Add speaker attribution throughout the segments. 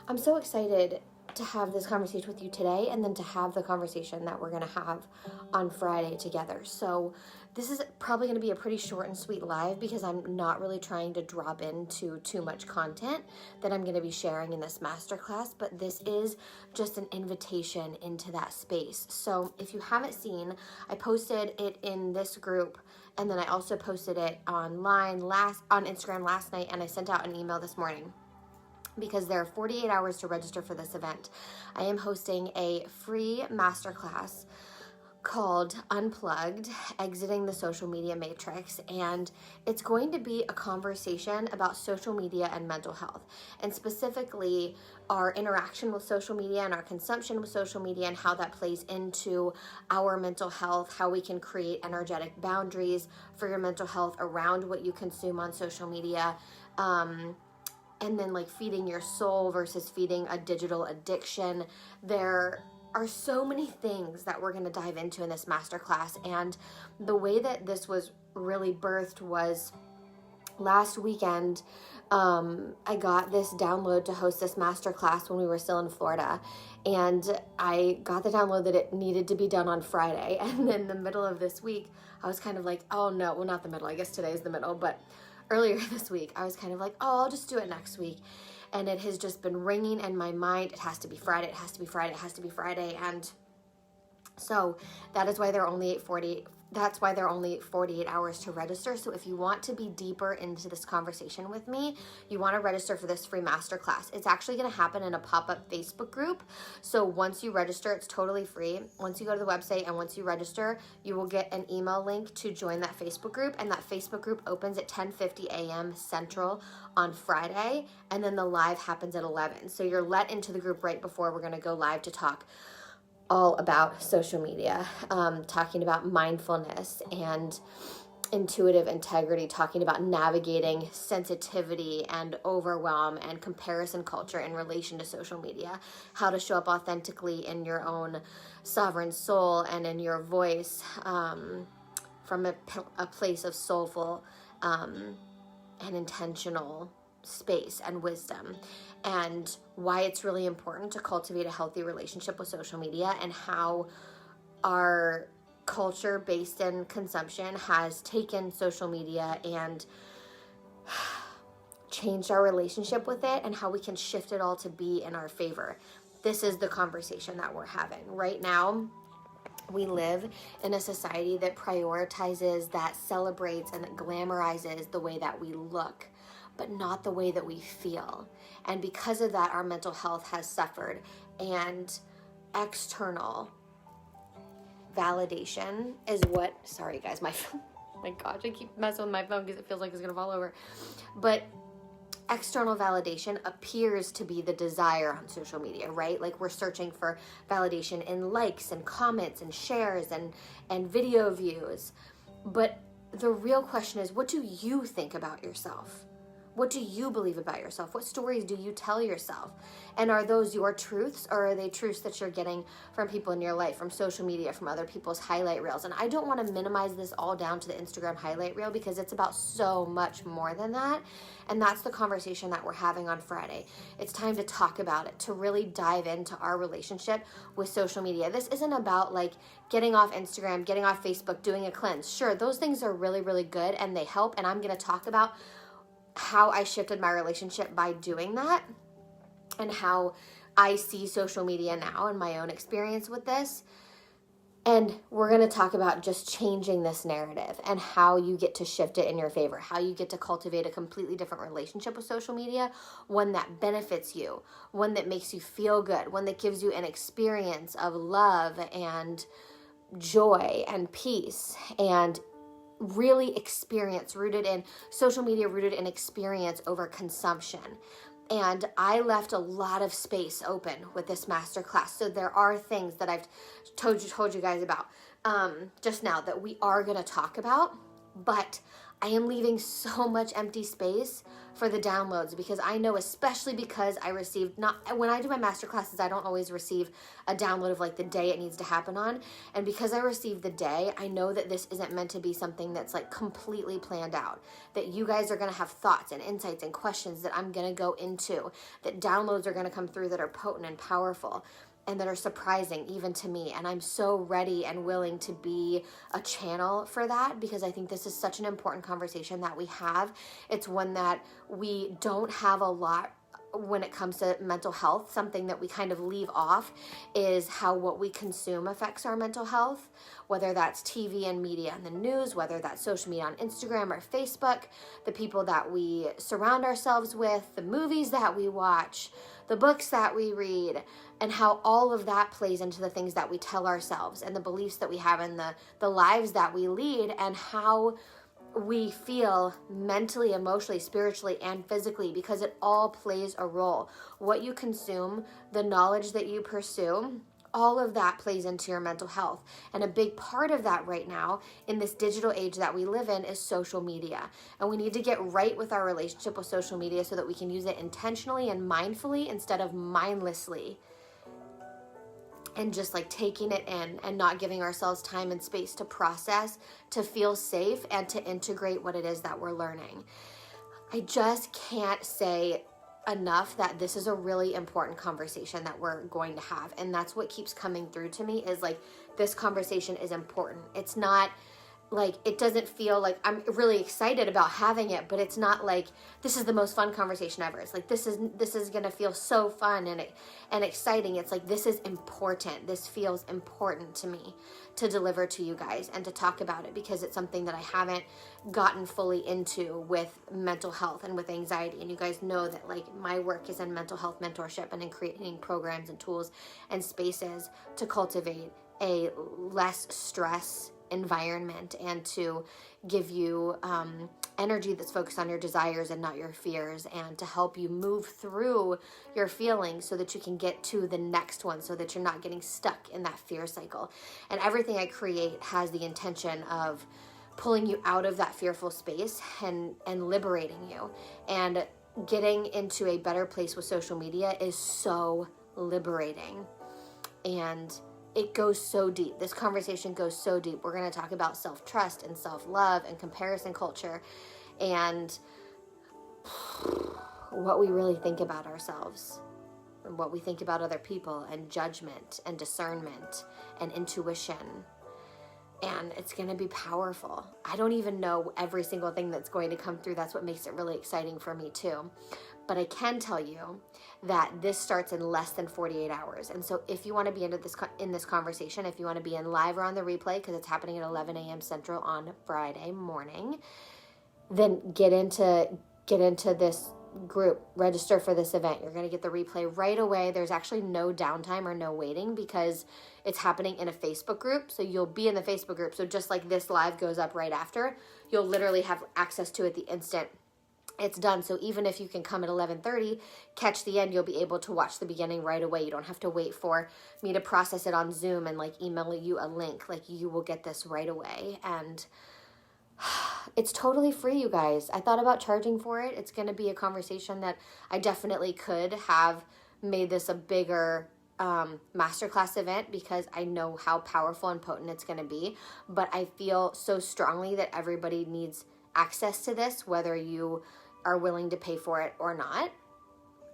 Speaker 1: I'm so excited to have this conversation with you today and then to have the conversation that we're going to have on Friday together. So this is probably going to be a pretty short and sweet live because I'm not really trying to drop into too much content that I'm going to be sharing in this masterclass, but this is just an invitation into that space. So if you haven't seen, I posted it in this group, and then I also posted it online on Instagram last night, and I sent out an email this morning, because there are 48 hours to register for this event. I am hosting a free masterclass called Unplugged, Exiting the Social Media Matrix, and it's going to be a conversation about social media and mental health, and specifically our interaction with social media and our consumption with social media and how that plays into our mental health, how we can create energetic boundaries for your mental health around what you consume on social media, and then like feeding your soul versus feeding a digital addiction. There are so many things that we're going to dive into in this masterclass, and the way that this was really birthed was last weekend. I got this download to host this masterclass when we were still in Florida, and I got the download that it needed to be done on Friday, and then the middle of this week I was kind of like, oh no, well, not the middle, I guess today is the middle, but earlier this week, I was kind of like, oh, I'll just do it next week. And it has just been ringing in my mind. It has to be Friday. It has to be Friday. It has to be Friday. And so that is why there are only 48 hours to register. So if you want to be deeper into this conversation with me, you want to register for this free masterclass. It's actually going to happen in a pop-up Facebook group. So once you register, it's totally free. Once you go to the website and once you register, you will get an email link to join that Facebook group. And that Facebook group opens at 10:50 a.m. Central on Friday. And then the live happens at 11. So you're let into the group right before we're going to go live to talk all about social media, talking about mindfulness and intuitive integrity, talking about navigating sensitivity and overwhelm and comparison culture in relation to social media, how to show up authentically in your own sovereign soul and in your voice, from a place of soulful and intentional space and wisdom, and why it's really important to cultivate a healthy relationship with social media, and how our culture based in consumption has taken social media and changed our relationship with it, and how we can shift it all to be in our favor. This is the conversation that we're having right now. We live in a society that prioritizes, that celebrates, and that glamorizes the way that we look, but not the way that we feel. And because of that, our mental health has suffered, and external validation is what, sorry guys, my gosh, I keep messing with my phone because it feels like it's gonna fall over. But external validation appears to be the desire on social media, right? Like we're searching for validation in likes and comments and shares and video views. But the real question is, what do you think about yourself? What do you believe about yourself? What stories do you tell yourself? And are those your truths, or are they truths that you're getting from people in your life, from social media, from other people's highlight reels? And I don't want to minimize this all down to the Instagram highlight reel, because it's about so much more than that. And that's the conversation that we're having on Friday. It's time to talk about it, to really dive into our relationship with social media. This isn't about like getting off Instagram, getting off Facebook, doing a cleanse. Sure, those things are really, really good and they help. And I'm going to talk about how I shifted my relationship by doing that, and how I see social media now and my own experience with this. And we're going to talk about just changing this narrative and how you get to shift it in your favor, how you get to cultivate a completely different relationship with social media, one that benefits you, one that makes you feel good, one that gives you an experience of love and joy and peace, and really experience rooted in social media, rooted in experience over consumption. And I left a lot of space open with this masterclass. So there are things that I've told you guys about just now that we are going to talk about, but I am leaving so much empty space for the downloads, because I know, especially because I received, not when I do my masterclasses, I don't always receive a download of like the day it needs to happen on. And because I received the day, I know that this isn't meant to be something that's like completely planned out, that you guys are going to have thoughts and insights and questions that I'm going to go into, that downloads are going to come through that are potent and powerful and that are surprising even to me. And I'm so ready and willing to be a channel for that, because I think this is such an important conversation that we have. It's one that we don't have a lot when it comes to mental health. Something that we kind of leave off is how what we consume affects our mental health, whether that's TV and media and the news, whether that's social media on Instagram or Facebook, the people that we surround ourselves with, the movies that we watch, the books that we read, and how all of that plays into the things that we tell ourselves and the beliefs that we have and the lives that we lead, and how we feel mentally, emotionally, spiritually, and physically, because it all plays a role. What you consume, the knowledge that you pursue, all of that plays into your mental health. And a big part of that right now in this digital age that we live in is social media. And we need to get right with our relationship with social media so that we can use it intentionally and mindfully instead of mindlessly, and just like taking it in and not giving ourselves time and space to process, to feel safe, and to integrate what it is that we're learning. I just can't say enough that this is a really important conversation that we're going to have. And that's what keeps coming through to me, is like, this conversation is important. It's not like, it doesn't feel like I'm really excited about having it, but it's not like this is the most fun conversation ever. It's like, this is going to feel so fun and exciting. It's like, this is important. This feels important to me to deliver to you guys and to talk about it, because it's something that I haven't gotten fully into with mental health and with anxiety. And you guys know that like my work is in mental health mentorship and in creating programs and tools and spaces to cultivate a less stress environment and to give you energy that's focused on your desires and not your fears, and to help you move through your feelings so that you can get to the next one, so that you're not getting stuck in that fear cycle. And everything I create has the intention of pulling you out of that fearful space and liberating you. And getting into a better place with social media is so liberating, and it goes so deep. This conversation goes so deep. We're going to talk about self-trust and self-love and comparison culture and what we really think about ourselves and what we think about other people, and judgment and discernment and intuition. And it's going to be powerful. I don't even know every single thing that's going to come through. That's what makes it really exciting for me too. But I can tell you that this starts in less than 48 hours. And so if you want to be in this conversation, if you want to be in live or on the replay, because it's happening at 11 a.m. Central on Friday morning, then get into this group, register for this event. You're going to get the replay right away. There's actually no downtime or no waiting, because it's happening in a Facebook group. So you'll be in the Facebook group. So just like this live goes up right after, you'll literally have access to it the instant it's done. So even if you can come at 11:30, catch the end, you'll be able to watch the beginning right away. You don't have to wait for me to process it on Zoom and like email you a link. Like, you will get this right away. And it's totally free, you guys. I thought about charging for it. It's going to be a conversation that I definitely could have made this a bigger masterclass event, because I know how powerful and potent it's going to be. But I feel so strongly that everybody needs access to this, whether you are willing to pay for it or not.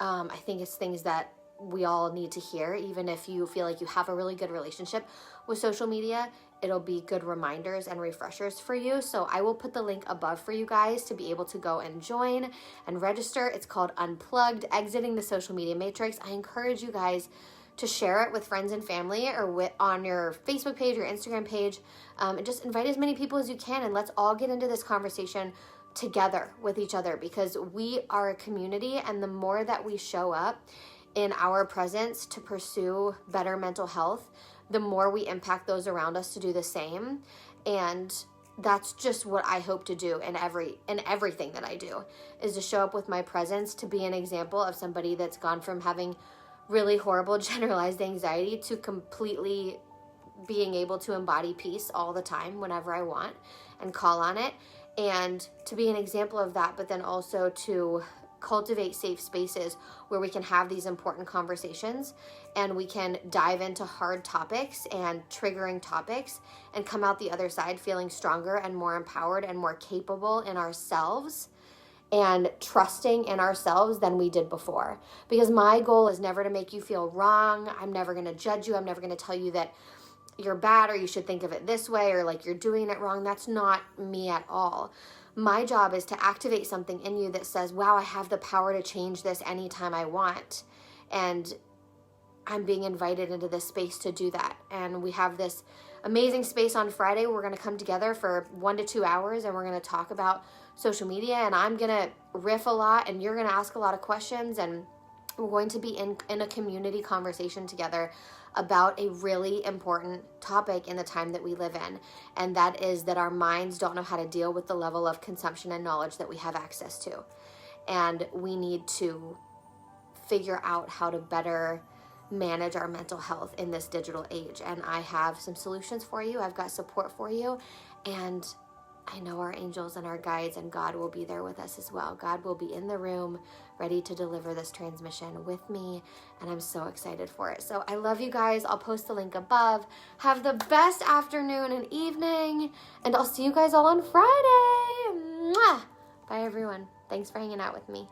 Speaker 1: I think it's things that we all need to hear. Even if you feel like you have a really good relationship with social media, it'll be good reminders and refreshers for you. So I will put the link above for you guys to be able to go and join and register. It's called Unplugged, Exiting the Social Media Matrix. I encourage you guys to share it with friends and family, or on your Facebook page or Instagram page, and just invite as many people as you can, and let's all get into this conversation together with each other, because we are a community, and the more that we show up in our presence to pursue better mental health, the more we impact those around us to do the same. And that's just what I hope to do in everything that I do, is to show up with my presence, to be an example of somebody that's gone from having really horrible generalized anxiety to completely being able to embody peace all the time whenever I want and call on it, and to be an example of that, but then also to cultivate safe spaces where we can have these important conversations and we can dive into hard topics and triggering topics and come out the other side feeling stronger and more empowered and more capable in ourselves and trusting in ourselves than we did before. Because my goal is never to make you feel wrong. I'm never going to judge you. I'm never going to tell you that you're bad or you should think of it this way or like you're doing it wrong. That's not me at all. My job is to activate something in you that says, wow, I have the power to change this anytime I want. And I'm being invited into this space to do that. And we have this amazing space on Friday. We're going to come together for 1 to 2 hours and we're going to talk about social media, and I'm going to riff a lot and you're going to ask a lot of questions, and we're going to be in a community conversation together about a really important topic in the time that we live in. And that is that our minds don't know how to deal with the level of consumption and knowledge that we have access to. And we need to figure out how to better manage our mental health in this digital age. And I have some solutions for you. I've got support for you. And I know our angels and our guides and God will be there with us as well. God will be in the room ready to deliver this transmission with me, and I'm so excited for it. So I love you guys. I'll post the link above. Have the best afternoon and evening, and I'll see you guys all on Friday. Mwah! Bye, everyone. Thanks for hanging out with me.